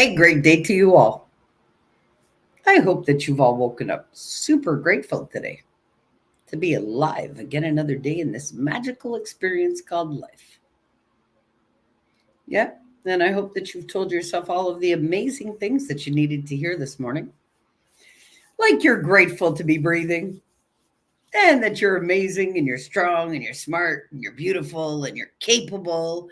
Hey, great day to you all. I hope that you've all woken up super grateful today to be alive again another day in this magical experience called life. Yeah, and I hope that you've told yourself all of the amazing things that you needed to hear this morning. Like you're grateful to be breathing, and that you're amazing and you're strong and you're smart and you're beautiful and you're capable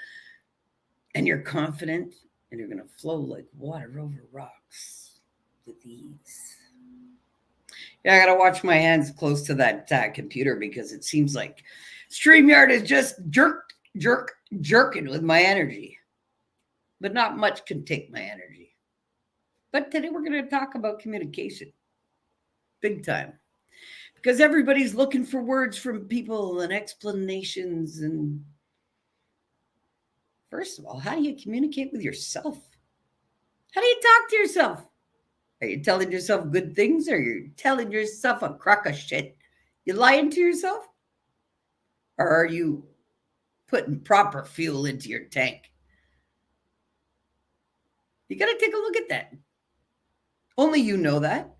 and you're confident and you're going to flow like water over rocks with ease. Yeah, I got to watch my hands close to that computer because it seems like StreamYard is just jerking with my energy. But not much can take my energy. But today we're going to talk about communication. Big time. Because everybody's looking for words from people and explanations. And first of all, how do you communicate with yourself? How do you talk to yourself? Are you telling yourself good things or are you telling yourself a crock of shit? You lying to yourself? Or are you putting proper fuel into your tank? You got to take a look at that. Only you know that.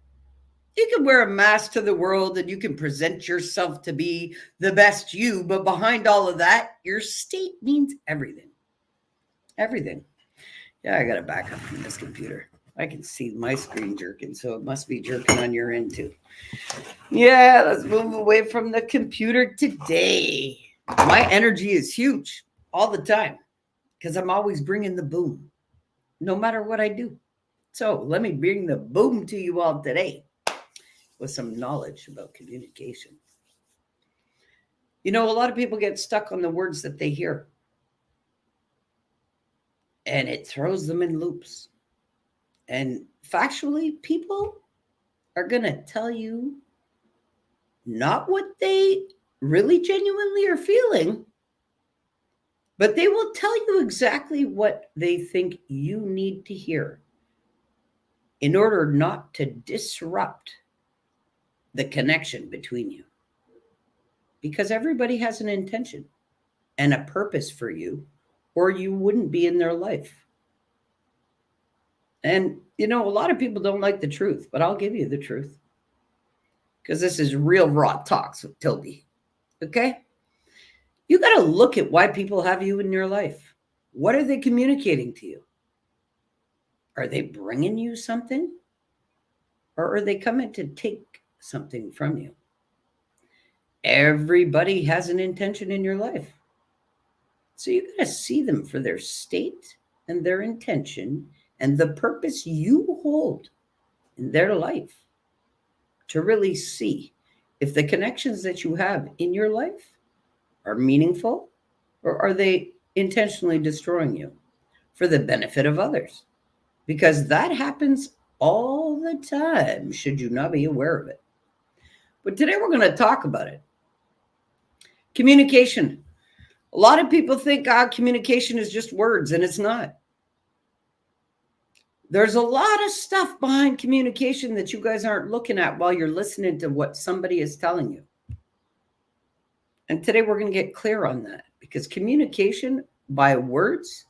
You can wear a mask to the world and you can present yourself to be the best you, but behind all of that, your state means everything. Everything. Yeah, I got to back up from this computer. I can see my screen jerking, so it must be jerking on your end too. Yeah, let's move away from the computer today. My energy is huge all the time because I'm always bringing the boom, no matter what I do. So let me bring the boom to you all today with some knowledge about communication. You know, a lot of people get stuck on the words that they hear, and it throws them in loops. And factually, people are going to tell you not what they really genuinely are feeling, but they will tell you exactly what they think you need to hear in order not to disrupt the connection between you. Because everybody has an intention and a purpose for you, or you wouldn't be in their life. And, you know, a lot of people don't like the truth, but I'll give you the truth. Because this is real raw talks with Tobi. Okay? You got to look at why people have you in your life. What are they communicating to you? Are they bringing you something? Or are they coming to take something from you? Everybody has an intention in your life. So you got to see them for their state and their intention and the purpose you hold in their life to really see if the connections that you have in your life are meaningful or are they intentionally destroying you for the benefit of others? Because that happens all the time, should you not be aware of it. But today we're going to talk about it. Communication. A lot of people think communication is just words, and it's not. There's a lot of stuff behind communication that you guys aren't looking at while you're listening to what somebody is telling you. And today we're going to get clear on that because communication by words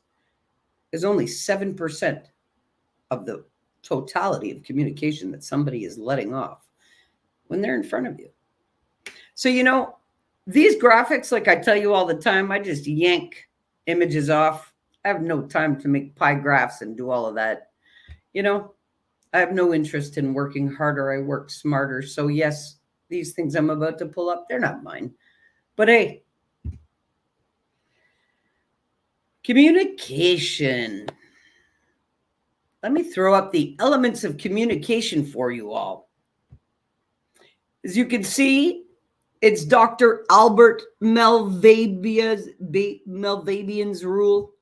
is only 7% of the totality of communication that somebody is letting off when they're in front of you. So, you know, these graphics, like I tell you all the time, I just yank images off. I have no time to make pie graphs and do all of that. You know, I have no interest in working harder. I work smarter. So yes, these things I'm about to pull up, they're not mine. But hey, communication. Let me throw up the elements of communication for you all. As you can see, it's Dr. Albert Melvabian's rule.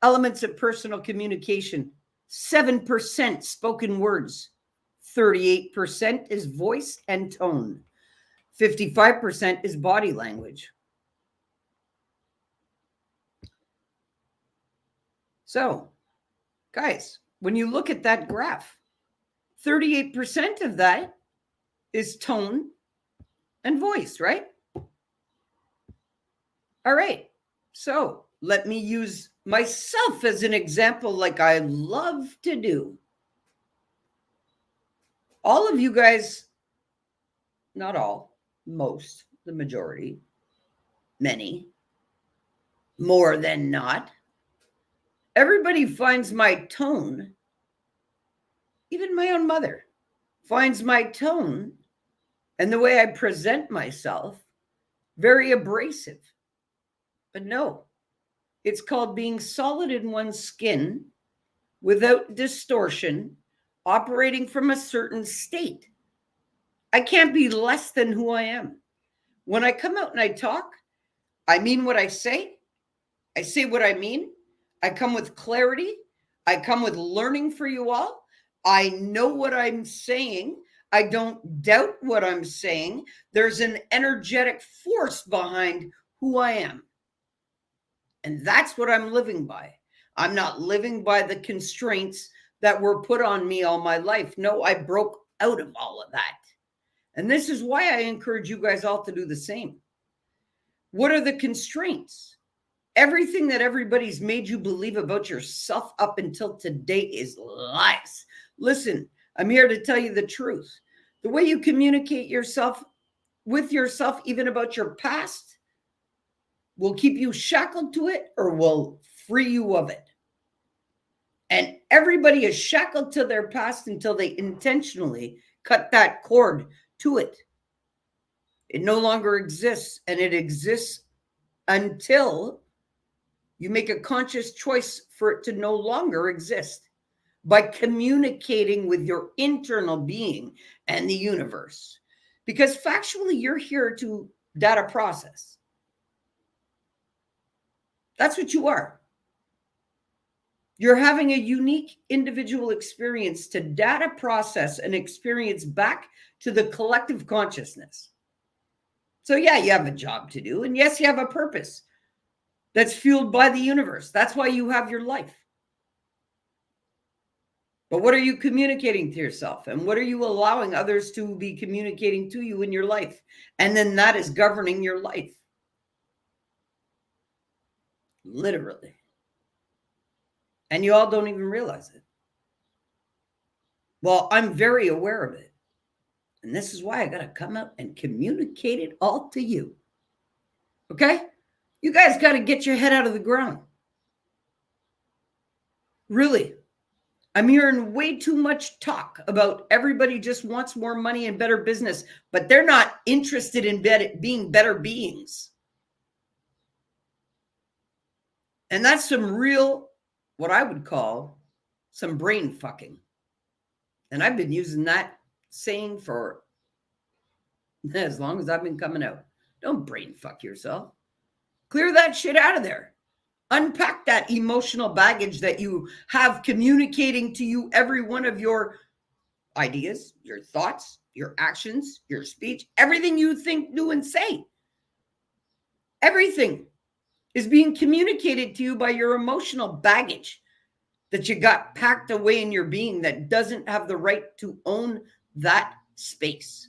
Elements of personal communication. 7% spoken words. 38% is voice and tone. 55% is body language. So, guys, when you look at that graph, 38% of that is tone and voice, right? All right. So let me use myself as an example, like I love to do. All of you guys, not all, most, the majority, many, more than not, everybody finds my tone, even my own mother finds my tone and the way I present myself very abrasive. But no, it's called being solid in one's skin without distortion, operating from a certain state. I can't be less than who I am. When I come out and I talk, I mean what I say what I mean. I come with clarity. I come with learning for you all. I know what I'm saying. I don't doubt what I'm saying. There's an energetic force behind who I am. And that's what I'm living by. I'm not living by the constraints that were put on me all my life. No, I broke out of all of that. And this is why I encourage you guys all to do the same. What are the constraints? Everything that everybody's made you believe about yourself up until today is lies. Listen, I'm here to tell you the truth. The way you communicate with yourself, even about your past, will keep you shackled to it or will free you of it. And everybody is shackled to their past until they intentionally cut that cord to it. It no longer exists, and it exists until you make a conscious choice for it to no longer exist by communicating with your internal being and the universe. Because factually, you're here to data process. That's what you are. You're having a unique individual experience to data process and experience back to the collective consciousness. So yeah, you have a job to do. And yes, you have a purpose that's fueled by the universe. That's why you have your life. But what are you communicating to yourself? And what are you allowing others to be communicating to you in your life? And then that is governing your life. Literally. And you all don't even realize it. Well, I'm very aware of it. And this is why I got to come out and communicate it all to you. Okay? You guys got to get your head out of the ground. Really. I'm hearing way too much talk about everybody just wants more money and better business, but they're not interested in being better beings. And that's some real, what I would call some brain fucking. And I've been using that saying for as long as I've been coming out. Don't brain fuck yourself. Clear that shit out of there. Unpack that emotional baggage that you have communicating to you every one of your ideas, your thoughts, your actions, your speech, everything you think, do, and say. Everything is being communicated to you by your emotional baggage that you got packed away in your being that doesn't have the right to own that space.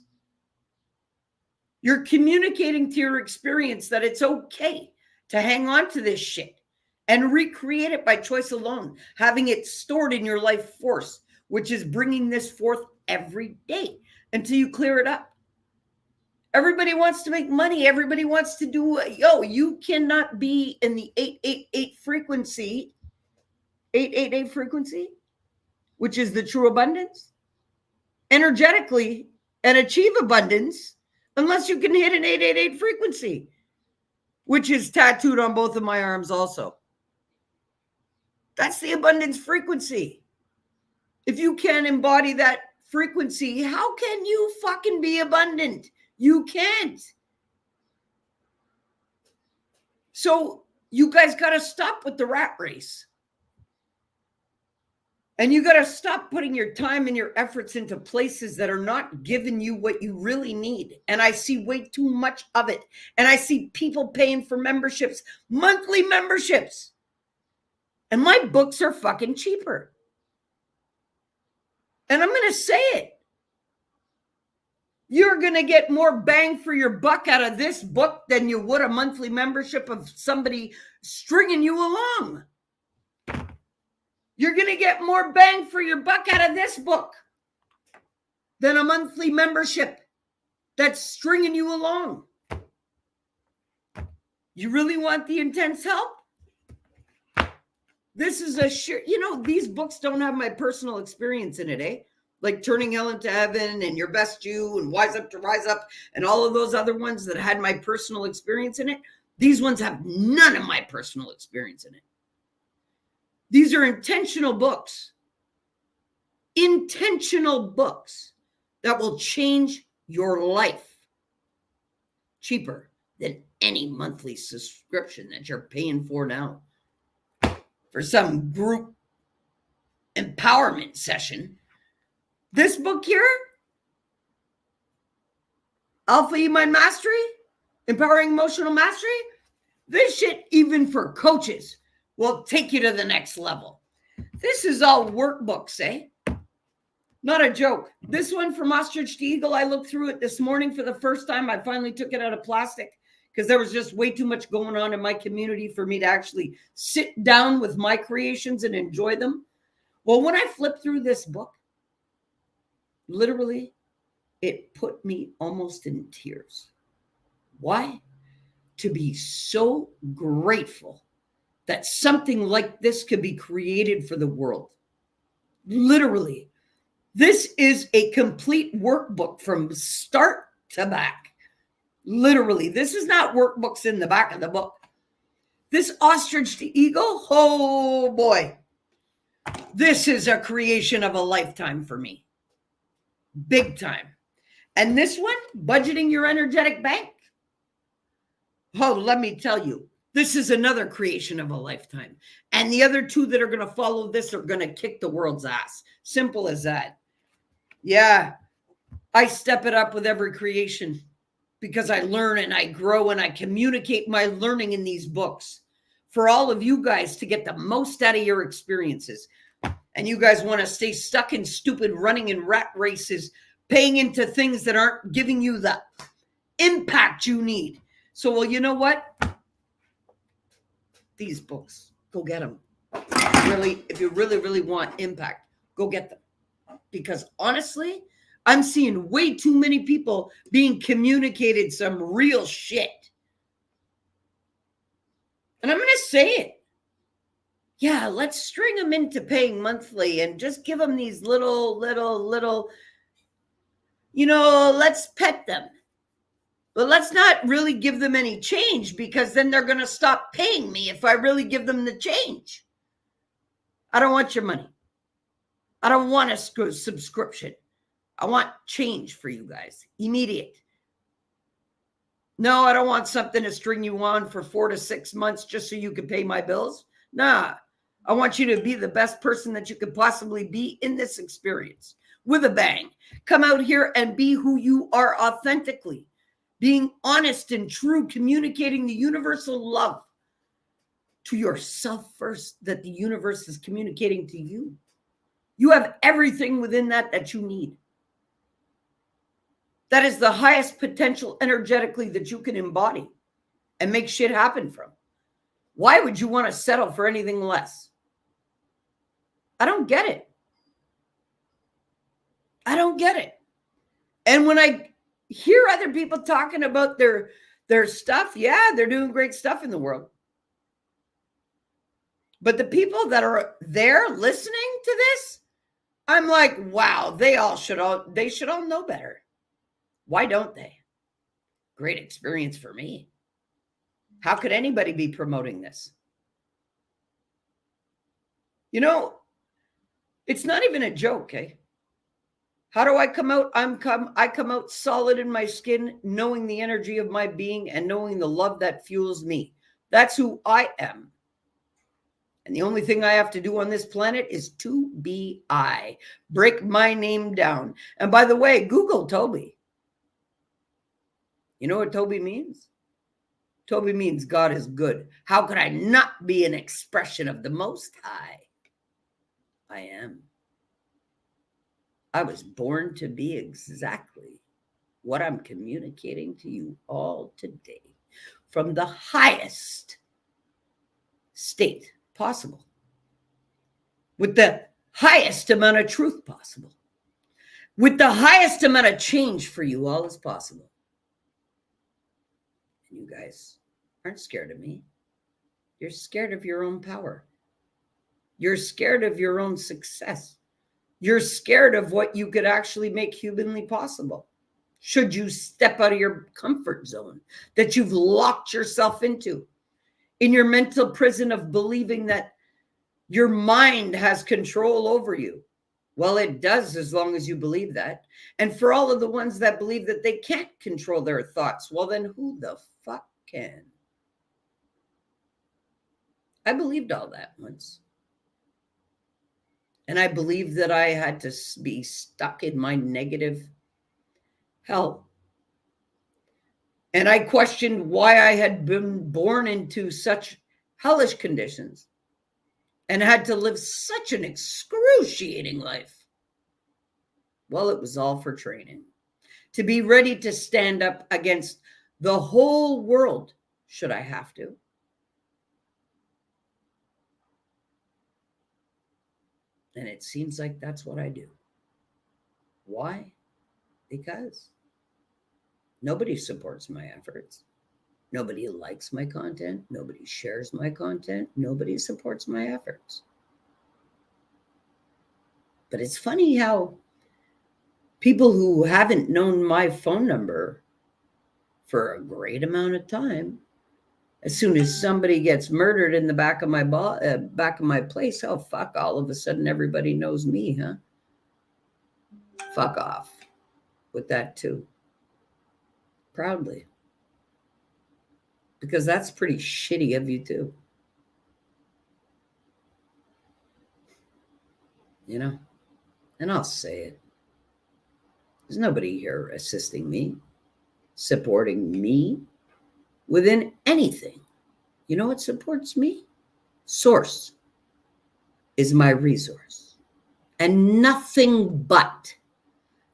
You're communicating to your experience that it's okay to hang on to this shit and recreate it by choice alone, having it stored in your life force, which is bringing this forth every day until you clear it up. Everybody wants to make money. Everybody wants to do, you cannot be in the 888 frequency, 888 frequency, which is the true abundance, energetically, and achieve abundance unless you can hit an 888 frequency, which is tattooed on both of my arms also. That's the abundance frequency. If you can't embody that frequency, how can you fucking be abundant? You can't. So you guys got to stop with the rat race. And you got to stop putting your time and your efforts into places that are not giving you what you really need. And I see way too much of it. And I see people paying for memberships, monthly memberships. And my books are fucking cheaper. And I'm going to say it. You're going to get more bang for your buck out of this book than you would a monthly membership of somebody stringing you along. You're going to get more bang for your buck out of this book than a monthly membership that's stringing you along. You really want the intense help? This is a sure, these books don't have my personal experience in it, eh? Like Turning Hell into Heaven and Your Best You and Wise Up to Rise Up and all of those other ones that had my personal experience in it. These ones have none of my personal experience in it. These are intentional books that will change your life. Cheaper than any monthly subscription that you're paying for now for some group empowerment session. This book here, Alpha E-Mind Mastery, Empowering Emotional Mastery, this shit, even for coaches, will take you to the next level. This is all workbooks, eh? Not a joke. This one from Ostrich to Eagle, I looked through it this morning for the first time. I finally took it out of plastic because there was just way too much going on in my community for me to actually sit down with my creations and enjoy them. Well, when I flipped through this book, literally, it put me almost in tears. Why? To be so grateful that something like this could be created for the world. Literally. This is a complete workbook from start to back. Literally. This is not workbooks in the back of the book. This Ostrich to Eagle, oh boy. This is a creation of a lifetime for me. Big time. And this one, Budgeting Your Energetic Bank. Oh, let me tell you, this is another creation of a lifetime. And the other two that are going to follow this are going to kick the world's ass. Simple as that. Yeah, I step it up with every creation because I learn and I grow and I communicate my learning in these books for all of you guys to get the most out of your experiences. And you guys want to stay stuck in stupid running in rat races, paying into things that aren't giving you the impact you need. So, well, you know what? These books, go get them. Really, if you really, really want impact, go get them. Because honestly, I'm seeing way too many people being communicated some real shit. And I'm going to say it. Yeah, let's string them into paying monthly and just give them these little, let's pet them. But let's not really give them any change because then they're going to stop paying me if I really give them the change. I don't want your money. I don't want a subscription. I want change for you guys. Immediate. No, I don't want something to string you on for 4 to 6 months just so you can pay my bills. Nah, I want you to be the best person that you could possibly be in this experience with a bang. Come out here and be who you are authentically. Being honest and true, communicating the universal love to yourself first that the universe is communicating to you. You have everything within that you need. That is the highest potential energetically that you can embody and make shit happen from. Why would you want to settle for anything less? I don't get it. I don't get it. And when I hear other people talking about their stuff, yeah, they're doing great stuff in the world. But the people that are there listening to this, I'm like, wow, they should all know better. Why don't they? Great experience for me. How could anybody be promoting this? It's not even a joke, eh? How do I come out? I come out solid in my skin, knowing the energy of my being and knowing the love that fuels me. That's who I am. And the only thing I have to do on this planet is to be I. Break my name down. And by the way, Google Tobi. You know what Tobi means? Tobi means God is good. How could I not be an expression of the Most High? I am. I was born to be exactly what I'm communicating to you all today from the highest state possible. with the highest amount of truth possible, with the highest amount of change for you all as possible. And you guys aren't scared of me. You're scared of your own power. You're scared of your own success. You're scared of what you could actually make humanly possible should you step out of your comfort zone that you've locked yourself into, in your mental prison of believing that your mind has control over you. Well, it does, as long as you believe that. And for all of the ones that believe that they can't control their thoughts, well, then who the fuck can? I believed all that once. And I believed that I had to be stuck in my negative hell. And I questioned why I had been born into such hellish conditions and had to live such an excruciating life. Well, it was all for training, to be ready to stand up against the whole world, should I have to. And it seems like that's what I do. Why? Because nobody supports my efforts. Nobody likes my content. Nobody shares my content. Nobody supports my efforts. But it's funny how people who haven't known my phone number for a great amount of time, as soon as somebody gets murdered in the back of my place, oh, fuck, all of a sudden everybody knows me, huh? Fuck off with that too. Proudly. Because that's pretty shitty of you too. You know? And I'll say it. There's nobody here assisting me, supporting me within anything. You know what supports me? Source is my resource. And nothing but.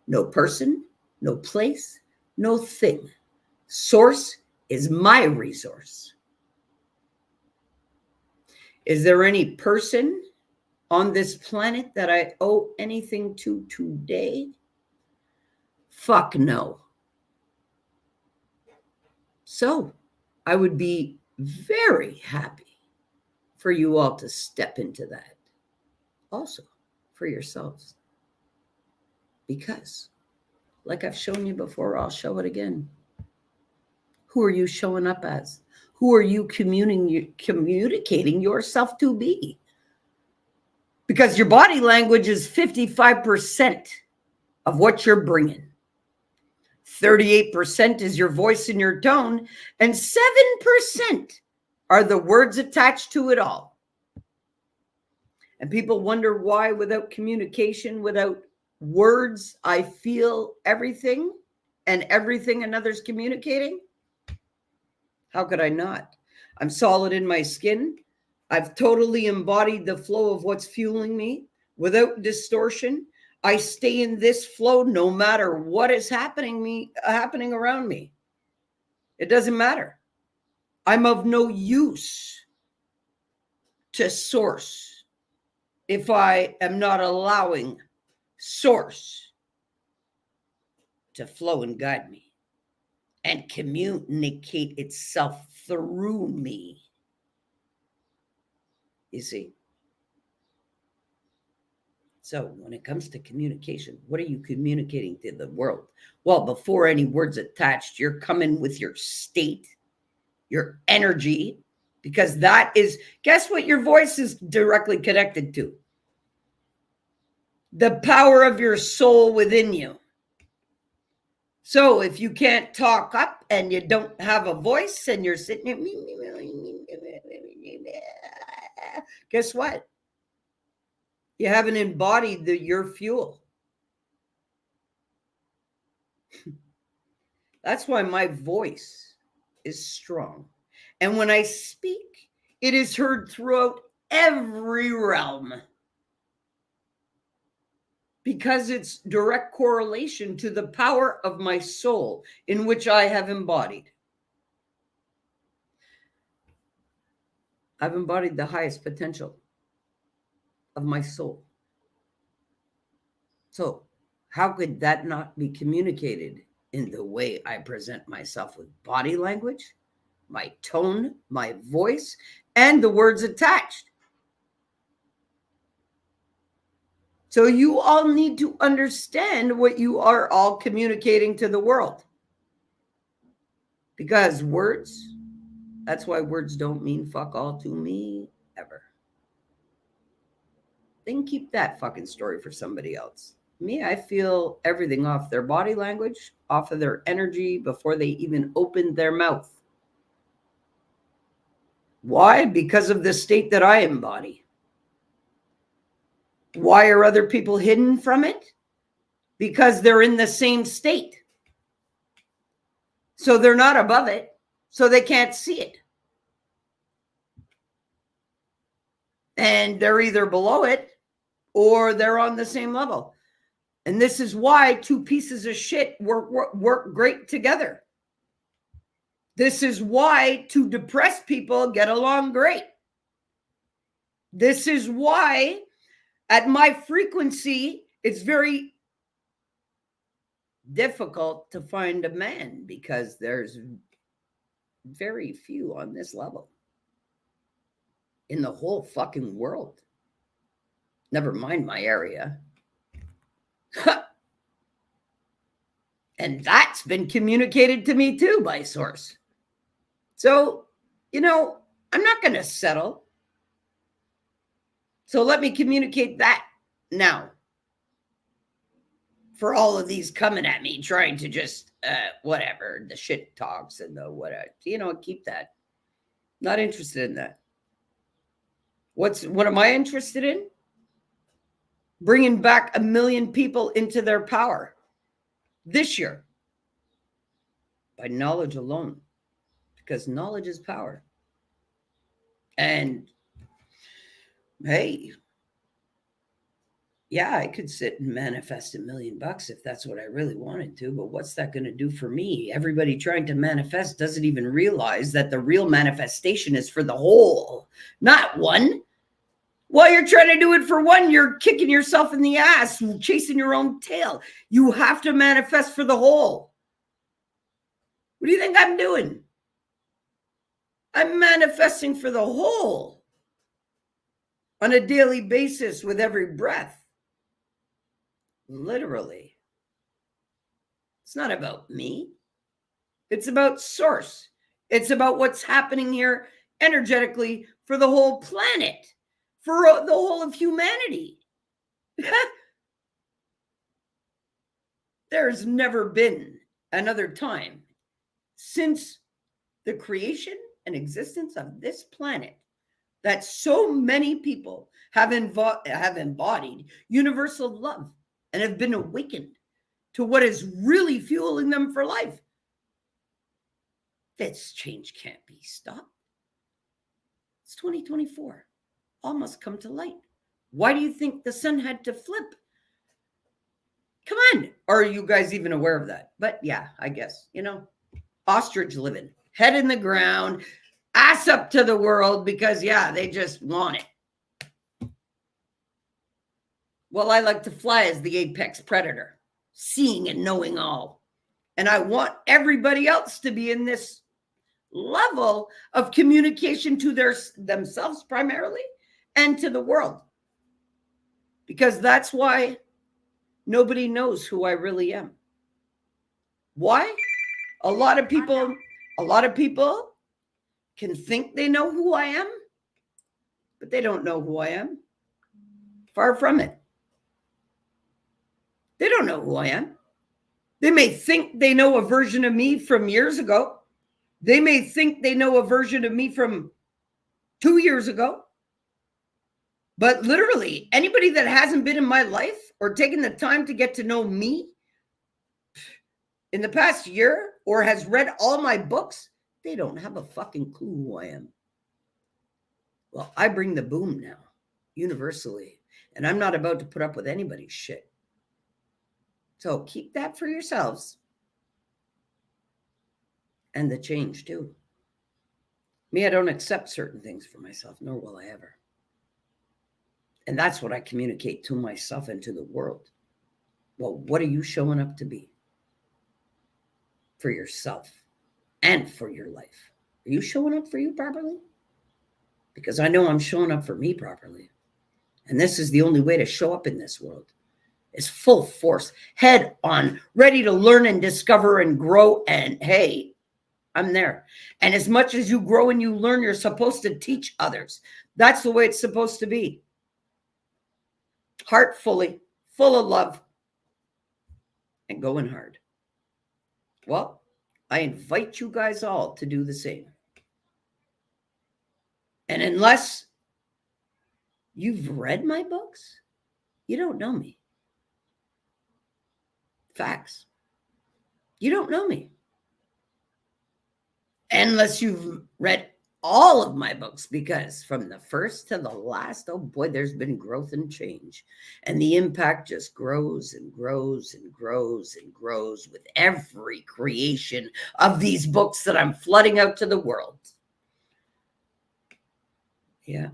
No person, no place, no thing. Source is my resource. Is there any person on this planet that I owe anything to today? Fuck no. So I would be very happy for you all to step into that. Also for yourselves. Because, like I've shown you before, I'll show it again. Who are you showing up as? Who are you communicating yourself to be? Because your body language is 55% of what you're bringing. 38% is your voice and your tone, and 7% are the words attached to it all. And people wonder why, without communication, without words, I feel everything, and everything another's communicating. How could I not? I'm solid in my skin. I've totally embodied the flow of what's fueling me without distortion. I stay in this flow no matter what is happening around me. It doesn't matter. I'm of no use to source if I am not allowing source to flow and guide me and communicate itself through me. You see? So when it comes to communication, what are you communicating to the world? Well, before any words attached, you're coming with your state, your energy, because that is, guess what your voice is directly connected to? The power of your soul within you. So if you can't talk up and you don't have a voice and you're sitting there, guess what? You haven't embodied your fuel. That's why my voice is strong. And when I speak, it is heard throughout every realm. Because it's direct correlation to the power of my soul in which I have embodied. I've embodied the highest potential. of my soul. So how could that not be communicated in the way I present myself with body language, my tone, my voice, and the words attached? So you all need to understand what you are all communicating to the world. Because words, that's why words don't mean fuck all to me ever. They can keep that fucking story for somebody else. Me, I feel everything off their body language, off of their energy before they even open their mouth. Why? Because of the state that I embody. Why are other people hidden from it? Because they're in the same state. So they're not above it, so they can't see it. And they're either below it or they're on the same level. And this is why two pieces of shit work great together. This is why two depressed people get along great. This is why at my frequency, it's very difficult to find a man because there's very few on this level in the whole fucking world. Never mind my area. And that's been communicated to me too by source. So, I'm not going to settle. So let me communicate that now. For all of these coming at me, trying to just, whatever, the shit talks and the whatever, keep that. Not interested in that. What am I interested in? Bringing back 1 million people into their power this year by knowledge alone, because knowledge is power. And hey, yeah, I could sit and manifest $1 million if that's what I really wanted to, but what's that going to do for me? Everybody trying to manifest doesn't even realize that the real manifestation is for the whole, not one. While you're trying to do it for one, you're kicking yourself in the ass, chasing your own tail. You have to manifest for the whole. What do you think I'm doing? I'm manifesting for the whole on a daily basis with every breath. Literally. It's not about me. It's about source. It's about what's happening here energetically for the whole planet, for the whole of humanity. There's never been another time since the creation and existence of this planet that so many people have embodied universal love and have been awakened to what is really fueling them for life. This change can't be stopped. It's 2024. All must come to light. Why do you think the sun had to flip? Come on. Are you guys even aware of that? But yeah, I guess, ostrich living, head in the ground, ass up to the world because, yeah, they just want it. Well, I like to fly as the apex predator, seeing and knowing all. And I want everybody else to be in this level of communication to themselves primarily and to the world. Because that's why nobody knows who I really am. Why? A lot of people can think they know who I am, but they don't know who I am. Far from it. They don't know who I am. They may think they know a version of me from years ago. They may think they know a version of me from 2 years ago. But literally, anybody that hasn't been in my life or taken the time to get to know me in the past year or has read all my books, they don't have a fucking clue who I am. Well, I bring the boom now, universally, and I'm not about to put up with anybody's shit. So keep that for yourselves. And the change too. Me, I don't accept certain things for myself, nor will I ever. And that's what I communicate to myself and to the world. Well, what are you showing up to be for yourself and for your life? Are you showing up for you properly? Because I know I'm showing up for me properly. And this is the only way to show up in this world. Is full force, head on, ready to learn and discover and grow. And hey, I'm there. And as much as you grow and you learn, you're supposed to teach others. That's the way it's supposed to be. Heartfully, full of love, and going hard. Well, I invite you guys all to do the same. And unless you've read my books, you don't know me. Facts. You don't know me. Unless you've read all of my books, because from the first to the last, oh boy, there's been growth and change. And the impact just grows and grows and grows and grows with every creation of these books that I'm flooding out to the world. Yeah.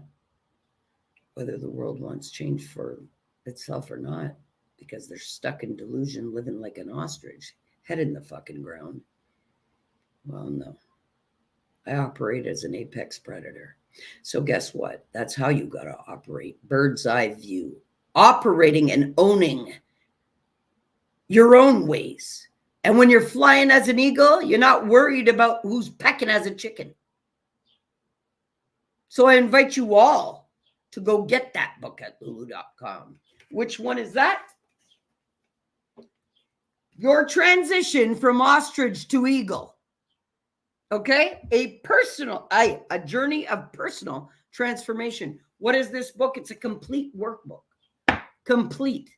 Whether the world wants change for itself or not, because they're stuck in delusion, living like an ostrich, head in the fucking ground. Well, no. I operate as an apex predator. So guess what? That's how you got to operate. Bird's eye view. Operating and owning your own ways. And when you're flying as an eagle, you're not worried about who's pecking as a chicken. So I invite you all to go get that book at lulu.com. Which one is that? Your transition from ostrich to eagle. Okay, a journey of personal transformation. What is this book? It's a complete workbook, complete,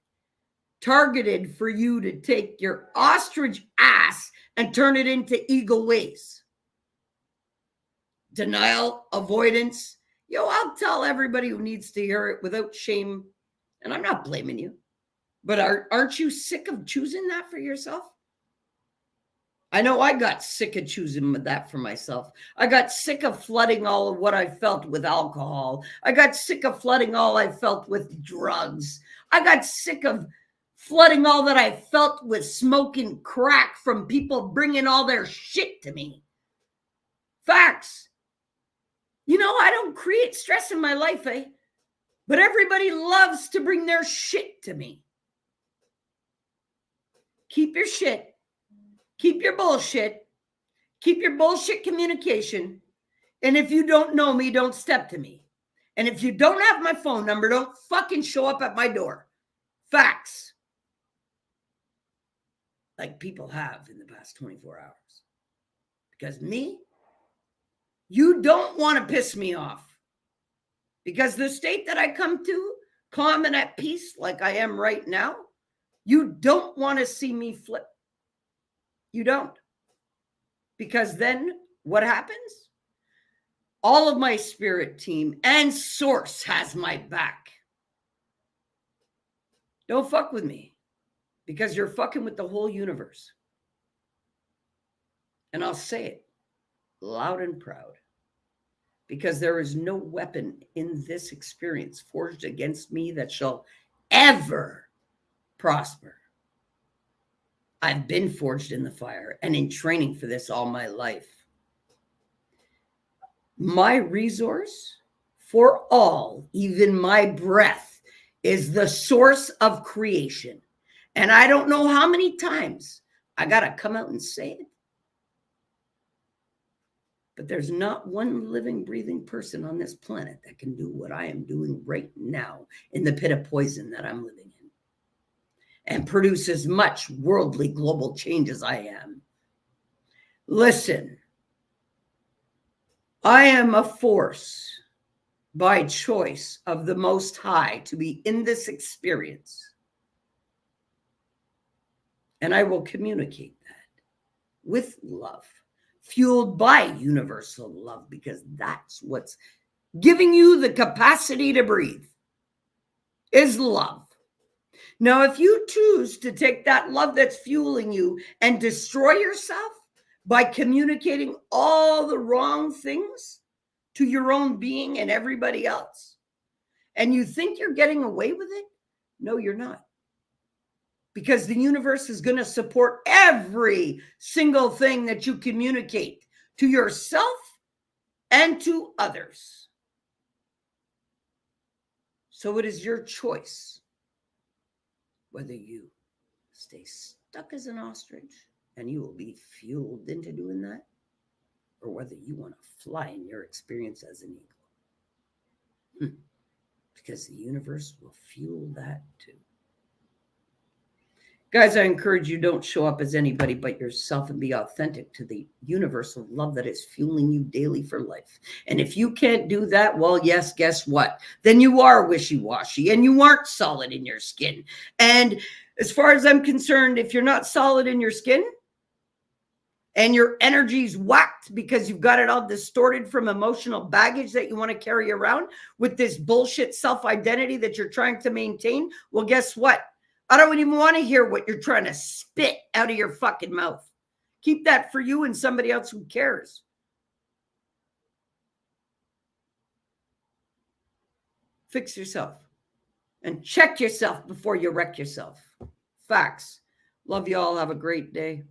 targeted for you to take your ostrich ass and turn it into eagle ways. Denial, avoidance. I'll tell everybody who needs to hear it without shame, and I'm not blaming you, but aren't you sick of choosing that for yourself? I know I got sick of choosing that for myself. I got sick of flooding all of what I felt with alcohol. I got sick of flooding all I felt with drugs. I got sick of flooding all that I felt with smoking crack from people bringing all their shit to me. Facts. I don't create stress in my life, but everybody loves to bring their shit to me. Keep your shit. Keep your bullshit. Keep your bullshit communication. And if you don't know me, don't step to me. And if you don't have my phone number, don't fucking show up at my door. Facts. Like people have in the past 24 hours. Because me, you don't want to piss me off. Because the state that I come to, calm and at peace like I am right now, you don't want to see me flip. You don't. Because then what happens? All of my spirit team and source has my back. Don't fuck with me, because you're fucking with the whole universe. And I'll say it loud and proud, because there is no weapon in this experience forged against me that shall ever prosper. I've been forged in the fire and in training for this all my life. My resource for all, even my breath, is the source of creation. And I don't know how many times I got to come out and say it. But there's not one living, breathing person on this planet that can do what I am doing right now in the pit of poison that I'm living in, and produce as much worldly global change as I am. Listen, I am a force by choice of the Most High to be in this experience. And I will communicate that with love, fueled by universal love, because that's what's giving you the capacity to breathe, is love. Now, if you choose to take that love that's fueling you and destroy yourself by communicating all the wrong things to your own being and everybody else, and you think you're getting away with it, no, you're not. Because the universe is going to support every single thing that you communicate to yourself and to others. So it is your choice whether you stay stuck as an ostrich and you will be fueled into doing that, or whether you want to fly in your experience as an eagle. Because the universe will fuel that too. Guys, I encourage you, don't show up as anybody but yourself and be authentic to the universal love that is fueling you daily for life. And if you can't do that, well, yes, guess what? Then you are wishy-washy and you aren't solid in your skin. And as far as I'm concerned, if you're not solid in your skin and your energy's whacked because you've got it all distorted from emotional baggage that you want to carry around with this bullshit self-identity that you're trying to maintain, well, guess what? I don't even want to hear what you're trying to spit out of your fucking mouth. Keep that for you and somebody else who cares. Fix yourself and check yourself before you wreck yourself. Facts. Love you all. Have a great day.